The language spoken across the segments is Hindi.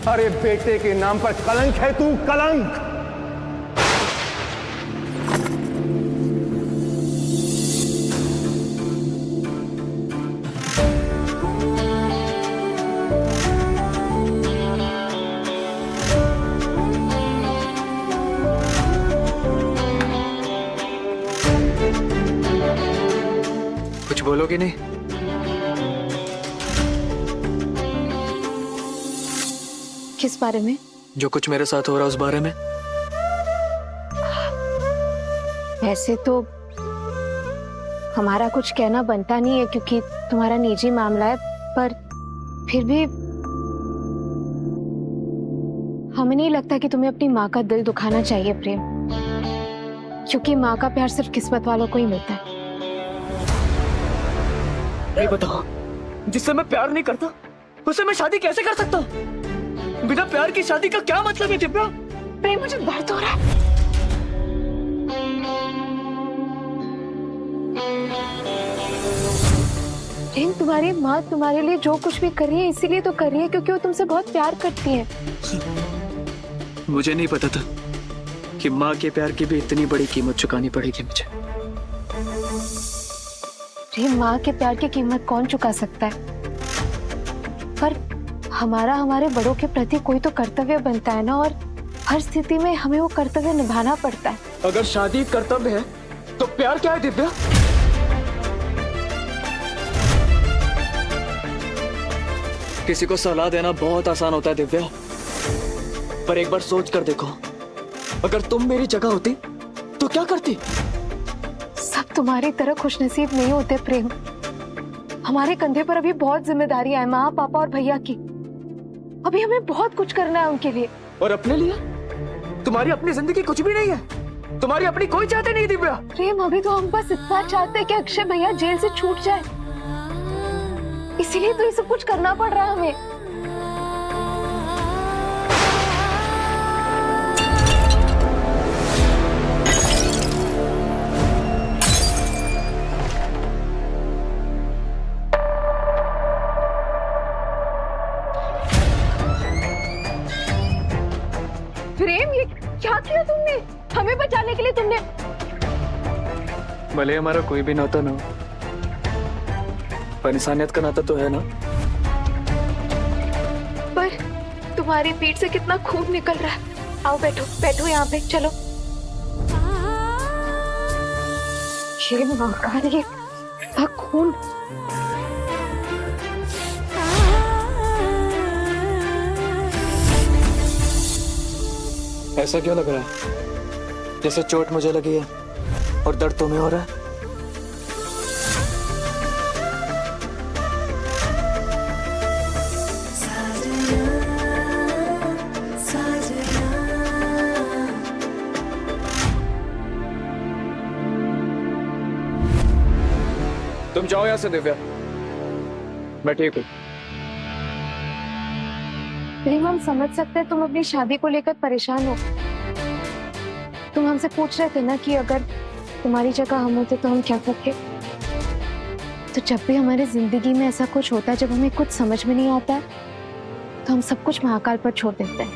अरे बेटे के नाम पर कलंक है तू, कलंक। कुछ बोलोगे नहीं? किस बारे में? जो कुछ मेरे साथ हो रहा है उस बारे में। वैसे तो हमारा कुछ कहना बनता नहीं है क्योंकि तुम्हारा निजी मामला है, पर फिर भी हमें नहीं लगता कि तुम्हें अपनी माँ का दिल दुखाना चाहिए प्रेम, क्योंकि माँ का प्यार सिर्फ किस्मत वालों को ही मिलता है। नहीं बताओ, जिससे मैं प्यार नहीं करता उससे मैं शादी कैसे कर सकता हूँ? बिना प्यार की शादी का क्या मतलब है दिव्या? प्रेम मुझे दर्द हो रहा है। प्रेम तुम्हारी माँ तुम्हारे लिए जो कुछ भी कर रही है इसीलिए तो कर रही है क्योंकि वो तुमसे बहुत प्यार करती है। मुझे नहीं पता था कि माँ के प्यार की भी इतनी बड़ी कीमत चुकानी पड़ेगी मुझे। प्रेम माँ के प्यार की कीमत कौन चुका सकता है, पर हमारा हमारे बड़ों के प्रति कोई तो कर्तव्य बनता है ना, और हर स्थिति में हमें वो कर्तव्य निभाना पड़ता है। अगर शादी कर्तव्य है तो प्यार क्या है दिव्या? किसी को सलाह देना बहुत आसान होता है दिव्या, पर एक बार सोच कर देखो, अगर तुम मेरी जगह होती तो क्या करती? सब तुम्हारी तरह खुशनसीब नहीं होते प्रेम। हमारे कंधे पर अभी बहुत जिम्मेदारियां हैं, माँ पापा और भैया की। अभी हमें बहुत कुछ करना है उनके लिए। और अपने लिए? तुम्हारी अपनी जिंदगी कुछ भी नहीं है, तुम्हारी अपनी कोई चाहते नहीं दिव्या। प्रेम अभी तो हम बस इतना चाहते हैं कि अक्षय भैया जेल से छूट जाए, इसीलिए तो ये सब कुछ करना पड़ रहा है हमें। प्रेम ये क्या किया तुमने? हमें बचाने के लिए तुमने। भले हमारा कोई भी नाता ना हो, पर इंसानियत का नाता तो है ना। पर तुम्हारी पीठ से कितना खून निकल रहा है। आओ बैठो बैठो यहाँ पे, चलो। ये महाकाल, ये इतना खून। ऐसा क्यों लग रहा है जैसे चोट मुझे लगी है और दर्द तुम्हें हो रहा है? तुम जाओ यहां से दिव्या, मैं ठीक हूं। प्रेम हम समझ सकते हैं तुम अपनी शादी को लेकर परेशान हो। तुम हमसे पूछ रहे थे ना कि अगर तुम्हारी जगह हम होते तो हम क्या करते। तो जब भी हमारी जिंदगी में ऐसा कुछ होता है, जब हमें कुछ समझ में नहीं आता है, तो हम सब कुछ महाकाल पर छोड़ देते हैं।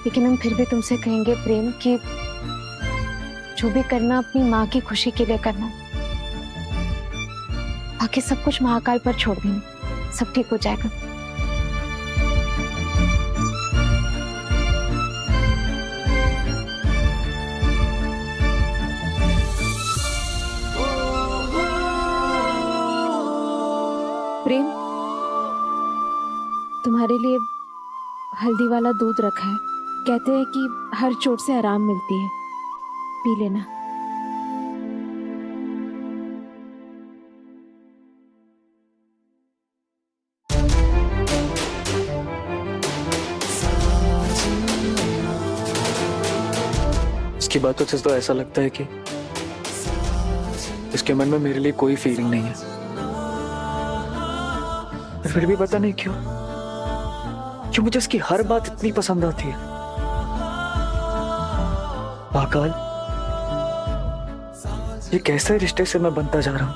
लेकिन हम फिर भी तुमसे कहेंगे प्रेम कि जो भी करना अपनी माँ की खुशी के लिए करना, बाकी सब कुछ महाकाल पर छोड़ देना, सब ठीक हो जाएगा। प्रेम तुम्हारे लिए हल्दी वाला दूध रखा है, कहते हैं कि हर चोट से आराम मिलती है, पी लेना। इसकी बातों से तो ऐसा लगता है कि इसके मन में मेरे लिए कोई फीलिंग नहीं है, फिर भी पता नहीं क्यों मुझे इसकी हर बात इतनी पसंद आती है। महाकाल, ये कैसे रिश्ते से मैं बनता जा रहा हूं?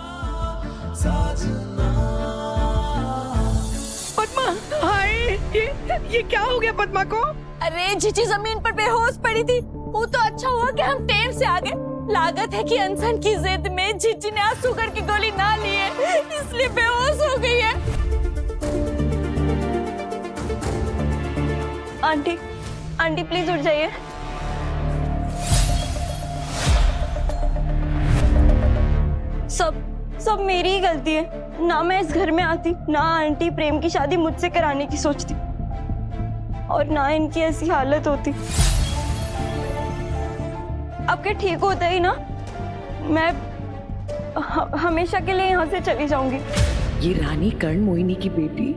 पद्मा, हाय, ये ये क्या हो गया पद्मा को? अरे जीजी जमीन पर बेहोश पड़ी थी। वो तो अच्छा हुआ कि हम टाइम से आ गए। लागत है कि अनसन की जिद में जीजी ने आज शुगर की गोली ना ली है, इसलिए बेहोश हो गई है। आंटी, आंटी प्लीज उठ जाइए। सब मेरी ही गलती है। ना मैं इस घर में आती, ना आंटी प्रेम की शादी मुझसे कराने की सोचती, और ना इनकी ऐसी हालत होती। अब क्या ठीक होता ही ना, मैं हमेशा के लिए यहाँ से चली जाऊंगी। ये रानी कर्ण मोहिनी की बेटी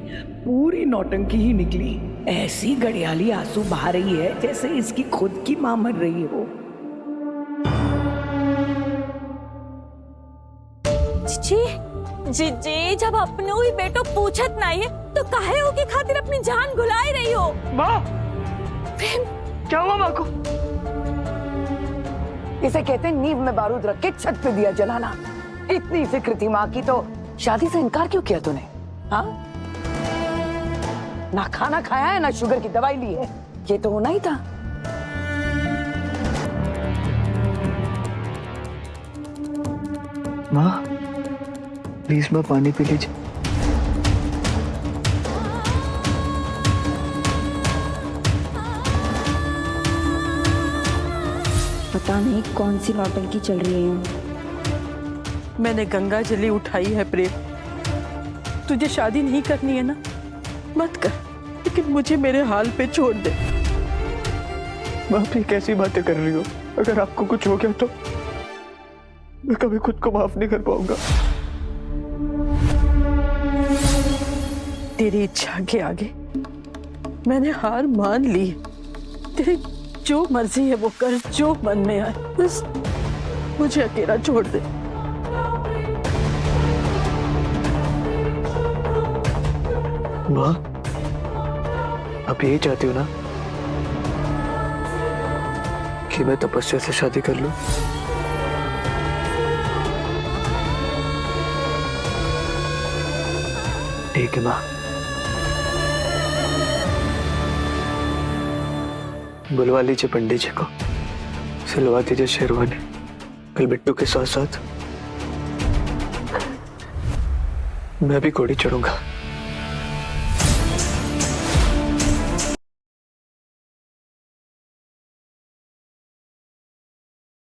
पूरी नौटंकी ही निकली। ऐसी गड़ियाली आंसू बहा रही है जैसे इसकी खुद की मां मर रही हो। जी जब अपने हुई बेटो पूछत नहीं है तो काहे हो की खातिर अपनी जान घुलाई रही हो? माँ, प्रेम, क्या हुआ माँ को? इसे कहते हैं नींव में बारूद रख के छत पे दिया जलाना। इतनी फिक्र थी माँ की तो शादी से इनकार क्यों किया तूने? हाँ, ना खाना खाया है ना शुगर की दवाई ली है, ये तो होना ही था। माँ प्लीज माँ पानी पी लीजिए। पता नहीं कौन सी नौटंकी चल रही है। मैंने गंगा जली उठाई है प्रेम। तुझे शादी नहीं करनी है ना, मत कर, लेकिन मुझे मेरे हाल पे छोड़ दे। माँ आप ये कैसी बातें कर रही हो? अगर आपको कुछ हो गया तो मैं कभी खुद को माफ नहीं कर पाऊंगा। तेरी इच्छा के आगे मैंने हार मान ली। तेरी जो मर्जी है वो कर, जो मन में आए, बस मुझे अकेला छोड़ दे। माँ आप यही चाहती हो ना कि मैं तपस्या से शादी कर लूं? ठीक है माँ, बुलवा लीजिए पंडित जी को, सिलवा दीजिए शेरवानी। कल बिट्टू के साथ साथ मैं भी घोड़ी चढ़ूंगा।